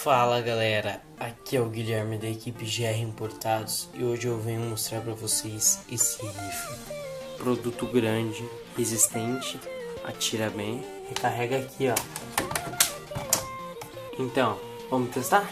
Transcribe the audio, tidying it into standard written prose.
Fala galera, aqui é o Guilherme da equipe GR Importados e hoje eu venho mostrar para vocês esse rifle. Produto grande, resistente, atira bem, recarrega aqui ó. Então, vamos testar?